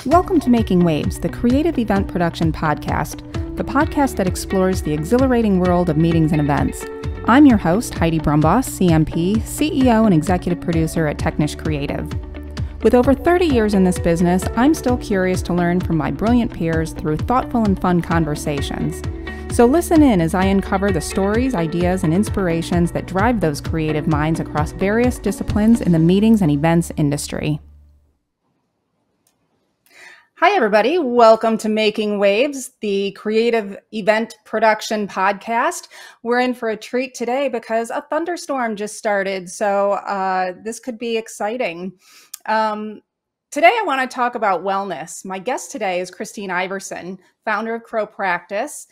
Welcome to Making Waves, the creative event production podcast, the podcast that explores the exhilarating world of meetings and events. I'm your host, Heidi Brumbaugh, CMP, CEO and executive producer at Technish Creative. With over 30 years in this business, I'm still curious to learn from my brilliant peers through thoughtful and fun conversations. So listen in as I uncover the stories, ideas, and inspirations that drive those creative minds across various disciplines in the meetings and events industry. Hi, everybody. Welcome to Making Waves, the creative event production podcast. We're in for a treat today because a thunderstorm just started, so this could be exciting. Today, I want to talk about wellness. My guest today is Kristine Iverson, founder of Crow Practice.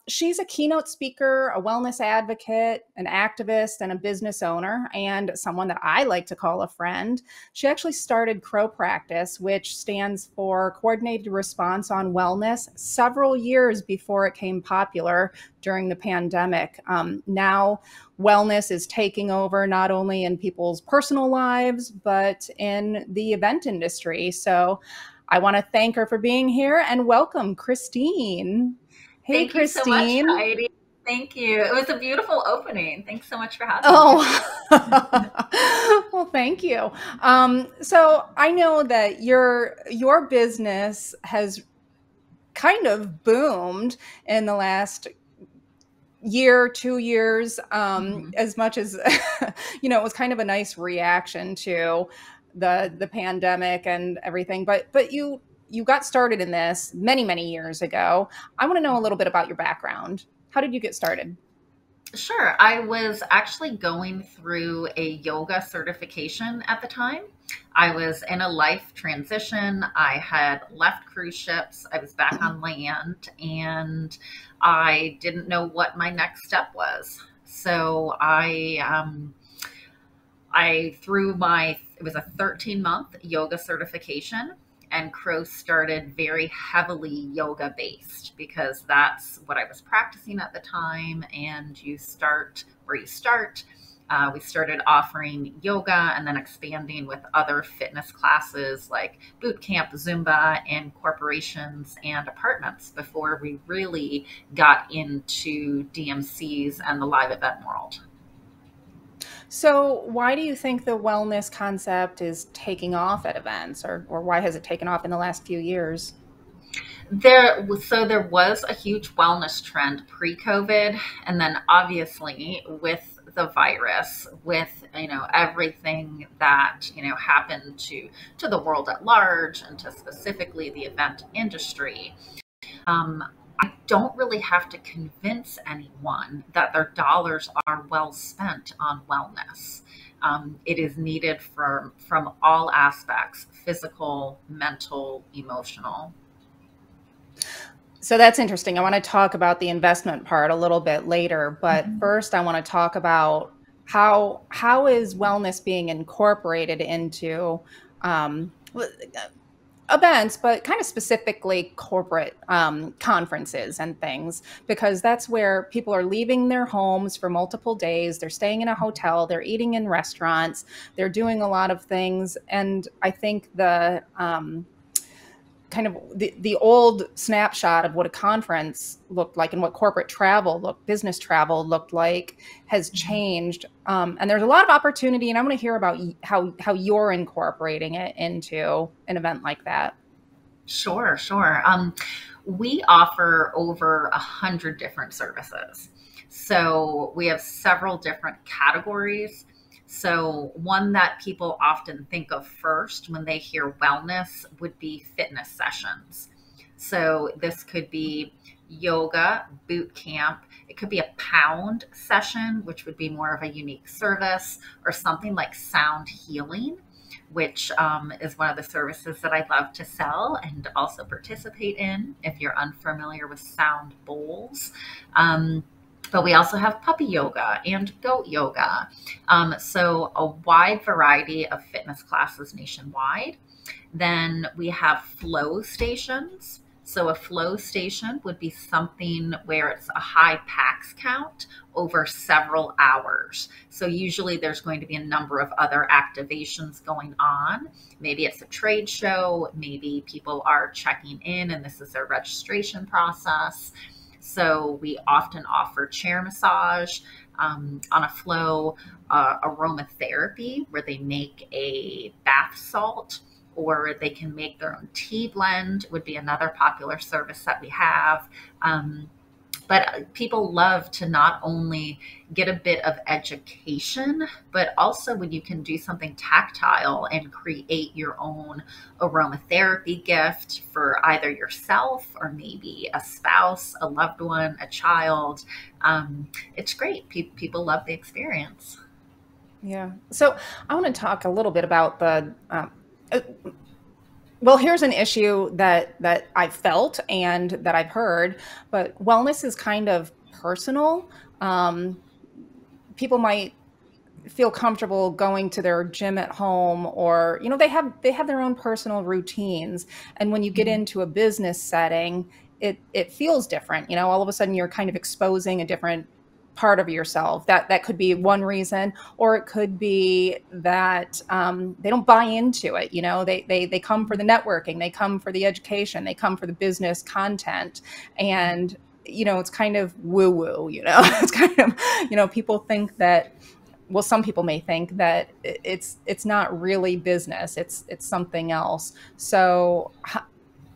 She's a keynote speaker, a wellness advocate, an activist, and a business owner, and someone that I like to call a friend. She actually started Crow Practice, which stands for Coordinated Response on Wellness, several years before it became popular during the pandemic. Now, wellness is taking over not only in people's personal lives, but in the event industry. So I want to thank her for being here and welcome, Kristine. Hey, Thank Kristine. you so much, Heidi. Thank you. It was a beautiful opening. Thanks so much for having me. Well, thank you. So I know that your business has kind of boomed in the last year, 2 years, as much as, it was kind of a nice reaction to the pandemic and everything. But you got started in this many, many years ago. I want to know a little bit about your background. How did you get started? Sure. I was actually going through a yoga certification at the time. I was in a life transition. I had left cruise ships. I was back on land and I didn't know what my next step was. So it was a 13-month yoga certification. And Crow started very heavily yoga based because that's what I was practicing at the time. And you start where you start. We started offering yoga and then expanding with other fitness classes like boot camp, Zumba, and corporations and apartments before we really got into DMCs and the live event world. So why do you think the wellness concept is taking off at events, or why has it taken off in the last few years? There was a huge wellness trend pre-COVID, and then obviously with the virus, with everything that happened to the world at large and to specifically the event industry. I don't really have to convince anyone that their dollars are well spent on wellness. It is needed from all aspects: physical, mental, emotional. So that's interesting. I want to talk about the investment part a little bit later, but first I want to talk about how is wellness being incorporated into events, but kind of specifically corporate conferences and things, because that's where people are leaving their homes for multiple days. They're staying in a hotel, they're eating in restaurants, they're doing a lot of things. And I think the kind of the old snapshot of what a conference looked like and what corporate travel business travel looked like has changed. And there's a lot of opportunity, and I want to hear about how you're incorporating it into an event like that. Sure. We offer over 100 different services. So we have several different categories. So one that people often think of first when they hear wellness would be fitness sessions. So this could be yoga, boot camp. It could be a pound session, which would be more of a unique service, or something like sound healing, which is one of the services that I love to sell and also participate in if you're unfamiliar with sound bowls. But we also have puppy yoga and goat yoga. So a wide variety of fitness classes nationwide. Then we have flow stations. So a flow station would be something where it's a high pax count over several hours. So usually there's going to be a number of other activations going on. Maybe it's a trade show, maybe people are checking in and this is their registration process. So we often offer chair massage on a flow, aromatherapy where they make a bath salt, or they can make their own tea blend would be another popular service that we have. But people love to not only get a bit of education, but also when you can do something tactile and create your own aromatherapy gift for either yourself or maybe a spouse, a loved one, a child. It's great. People love the experience. Yeah. So I want to talk a little bit about uh, well, here's an issue that I've felt and that I've heard, but wellness is kind of personal. Um, People might feel comfortable going to their gym at home, or they have their own personal routines, and when you get Mhm. into a business setting, it feels different. All of a sudden you're kind of exposing a different part of yourself. That could be one reason, or it could be that they don't buy into it. They come for the networking, they come for the education, they come for the business content, and it's kind of woo woo. It's kind of, people think that, well, some people may think that it's not really business, it's something else. So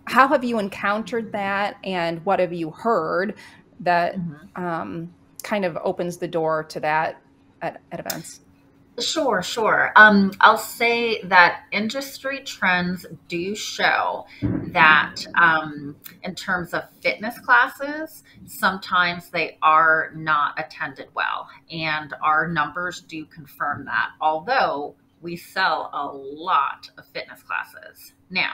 how have you encountered that, and what have you heard that Mhm. kind of opens the door to that at events? Sure, sure. I'll say that industry trends do show that in terms of fitness classes, sometimes they are not attended well. And our numbers do confirm that, although we sell a lot of fitness classes. Now,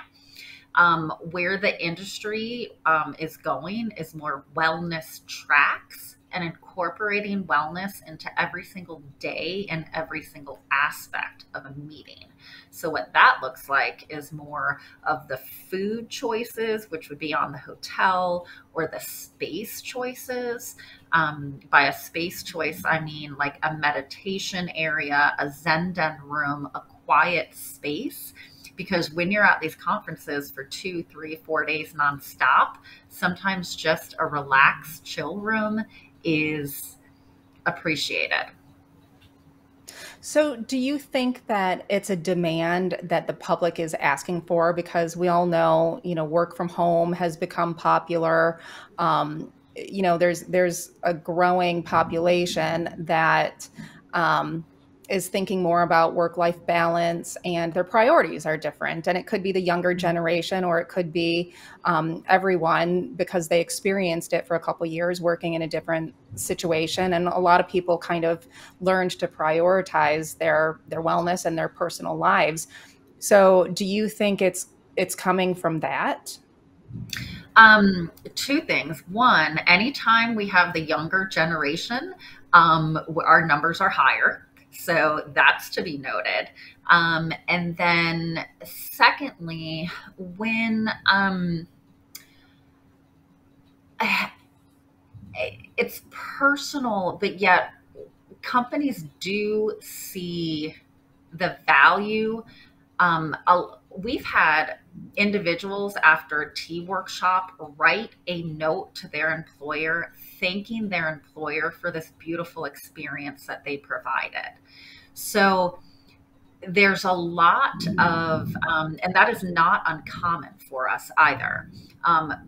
where the industry is going is more wellness tracks and incorporating wellness into every single day and every single aspect of a meeting. So, what that looks like is more of the food choices, which would be on the hotel, or the space choices. By a space choice, I mean like a meditation area, a Zen Den room, a quiet space, because when you're at these conferences for 2, 3, 4 days nonstop, sometimes just a relaxed chill room is appreciated. So, do you think that it's a demand that the public is asking for? Because we all know, work from home has become popular. There's a growing population that is thinking more about work-life balance, and their priorities are different. And it could be the younger generation, or it could be everyone, because they experienced it for a couple years working in a different situation. And a lot of people kind of learned to prioritize their wellness and their personal lives. So do you think it's coming from that? Two things. One, anytime we have the younger generation, our numbers are higher. So that's to be noted. And then, secondly, when it's personal, but yet companies do see the value. We've had individuals after a tea workshop write a note to their employer thanking their employer for this beautiful experience that they provided. So there's a lot of, and that is not uncommon for us either.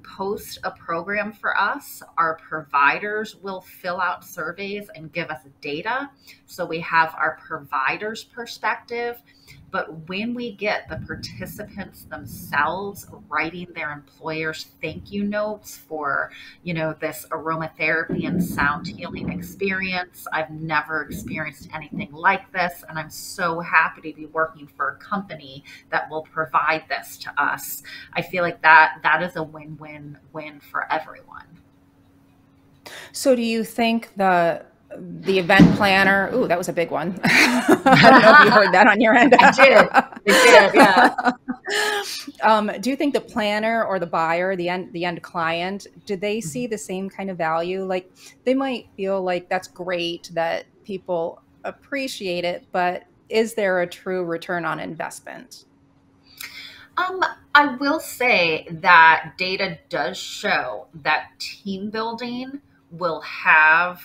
Post a program for us, our providers will fill out surveys and give us data. So we have our providers' perspective. But when we get the participants themselves writing their employers' thank you notes for, this aromatherapy and sound healing experience, I've never experienced anything like this. And I'm so happy to be working for a company that will provide this to us. I feel like that is a win-win-win for everyone. So do you think the event planner, ooh, that was a big one. I don't know if you heard that on your end. I did. I did. Yeah. Do you think the planner or the buyer, the end client, do they see the same kind of value? Like they might feel like that's great that people appreciate it, but is there a true return on investment? Um, I will say that data does show that team building will have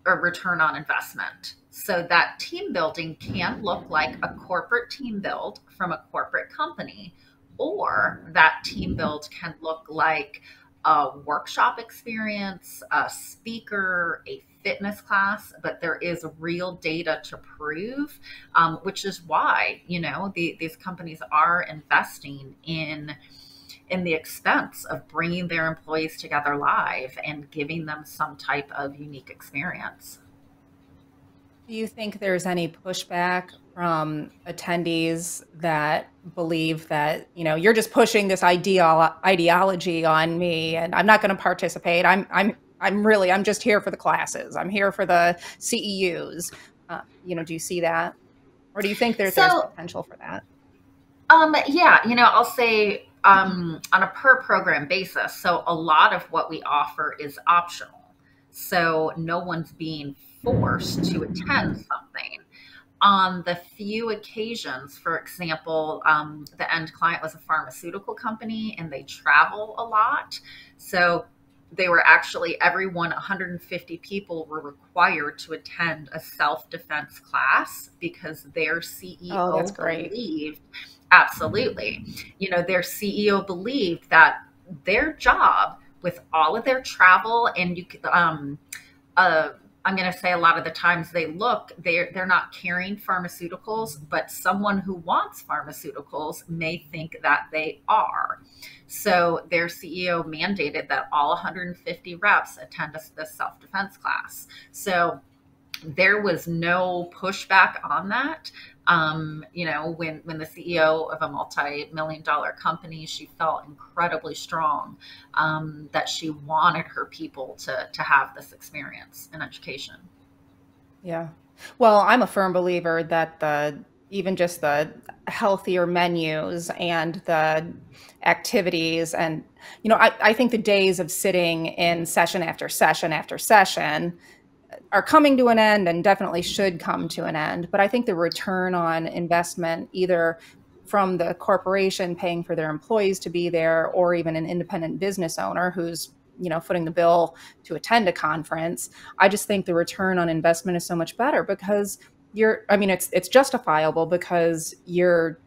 a return on investment. So that team building can look like a corporate team build from a corporate company, or that team build can look like a workshop experience, a speaker, a fitness class, but there is real data to prove, which is why, these companies are investing in the expense of bringing their employees together live and giving them some type of unique experience. Do you think there's any pushback from attendees that believe that, you're just pushing this ideology on me and I'm not going to participate. I'm just here for the classes. I'm here for the CEUs. Do you see that? Or do you think there's So, potential for that? yeah, I'll say on a per program basis. So a lot of what we offer is optional. So no one's being forced to attend something. On the few occasions, for example, the end client was a pharmaceutical company and they travel a lot. So they were actually, everyone, 150 people were required to attend a self defense class because their Oh, CEO that's great. believed, absolutely, their CEO believed that their job with all of their travel and uh, I'm going to say a lot of the times they're not carrying pharmaceuticals, but someone who wants pharmaceuticals may think that they are. So their CEO mandated that all 150 reps attend this self-defense class. So there was no pushback on that. When the CEO of a multi-million dollar company, she felt incredibly strong that she wanted her people to have this experience in education. Yeah. Well, I'm a firm believer that even just the healthier menus and the activities and I think the days of sitting in session after session after session are coming to an end and definitely should come to an end. But I think the return on investment, either from the corporation paying for their employees to be there, or even an independent business owner who's footing the bill to attend a conference, I just think the return on investment is so much better because it's justifiable because your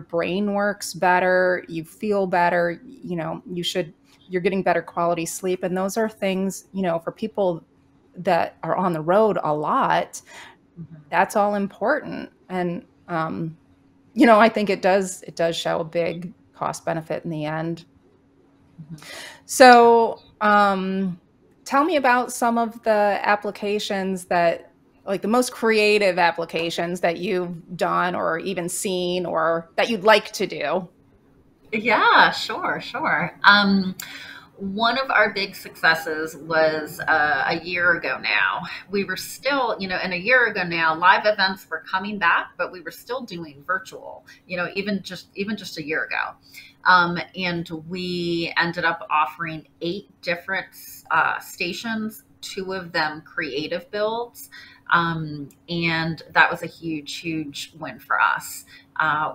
brain works better, you feel better, you're getting better quality sleep, and those are things for people that are on the road a lot, Mhm. that's all important. And I think it does show a big cost benefit in the end. Mhm. So, tell me about some of the applications that, like the most creative applications that you've done or even seen or that you'd like to do. Yeah, sure, sure. One of our big successes was a year ago now. We were still, and a year ago now, live events were coming back, but we were still doing virtual. Even just a year ago, and we ended up offering 8 different stations. 2 of them creative builds, and that was a huge, huge win for us.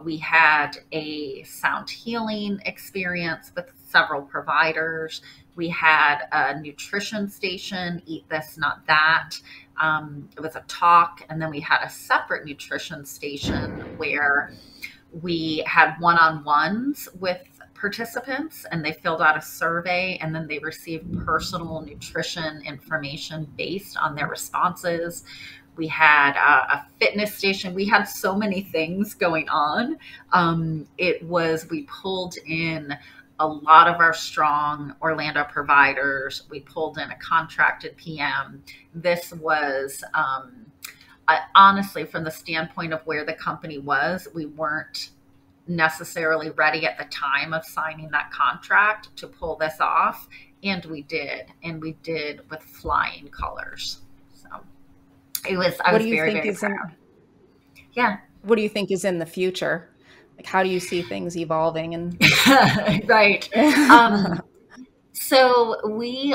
We had a sound healing experience with several providers. We had a nutrition station, Eat This, Not That. It was a talk. And then we had a separate nutrition station where we had one on ones with participants and they filled out a survey and then they received personal nutrition information based on their responses. We had a fitness station. We had so many things going on. We pulled in a lot of our strong Orlando providers. We pulled in a contracted PM. This was, honestly, from the standpoint of where the company was, we weren't necessarily ready at the time of signing that contract to pull this off. And we did with flying colors. So I What was do you very, think very is proud. in Yeah. what do you think is in the future? Like, how do you see things evolving? And Right. So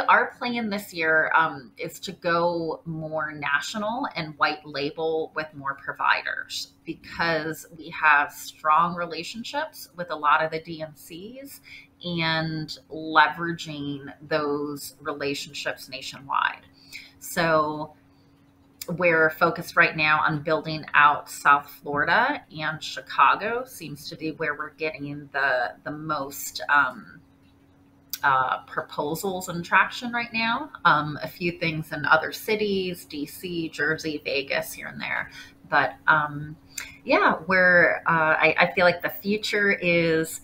our plan this year is to go more national and white label with more providers, because we have strong relationships with a lot of the DMCs and leveraging those relationships nationwide. So we're focused right now on building out South Florida, and Chicago seems to be where we're getting the most proposals and traction right now. A few things in other cities, DC, Jersey, Vegas, here and there. But yeah, I feel like the future is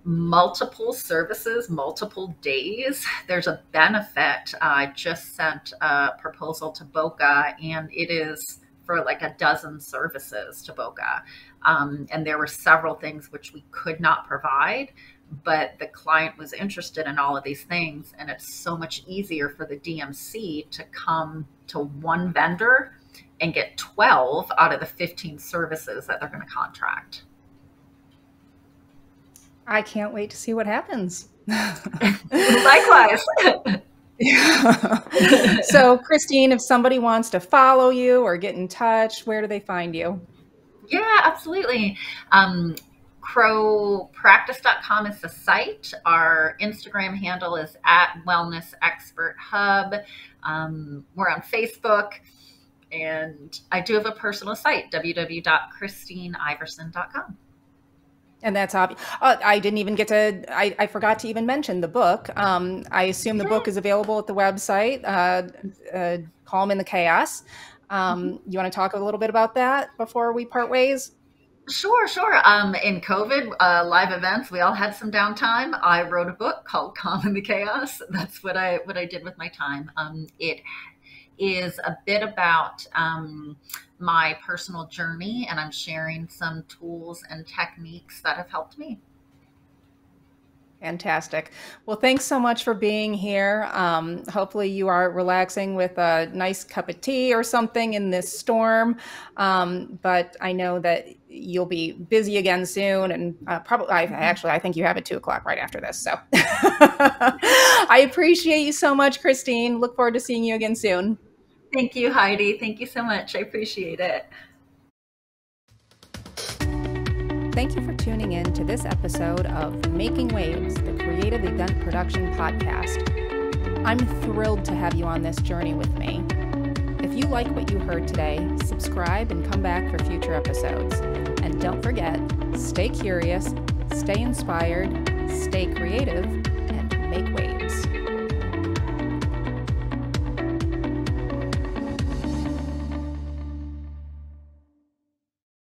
multiple services, multiple days. There's a benefit. I just sent a proposal to Boca, and it is for like a dozen services to Boca. And there were several things which we could not provide, but the client was interested in all of these things. And it's so much easier for the DMC to come to one vendor and get 12 out of the 15 services that they're going to contract. I can't wait to see what happens. Likewise. So, Kristine, if somebody wants to follow you or get in touch, where do they find you? Yeah, absolutely. Crowpractice.com is the site. Our Instagram handle is @WellnessExpertHub. We're on Facebook, and I do have a personal site, www.KristineIverson.com. And that's obvious. I didn't even get to, I forgot to even mention the book. I assume the book is available at the website, Calm in the Chaos. You want to talk a little bit about that before we part ways? Sure. In COVID, live events, we all had some downtime. I wrote a book called Calm in the Chaos. That's what I did with my time. It is a bit about my personal journey, and I'm sharing some tools and techniques that have helped me. Fantastic. Well, thanks so much for being here. Hopefully you are relaxing with a nice cup of tea or something in this storm. But I know that you'll be busy again soon, and probably, I think you have at 2:00 right after this. So I appreciate you so much, Kristine. Look forward to seeing you again soon. Thank you, Heidi. Thank you so much. I appreciate it. Thank you for tuning in to this episode of Making Waves, the Creative Event Production Podcast. I'm thrilled to have you on this journey with me. If you like what you heard today, subscribe and come back for future episodes. And don't forget, stay curious, stay inspired, stay creative,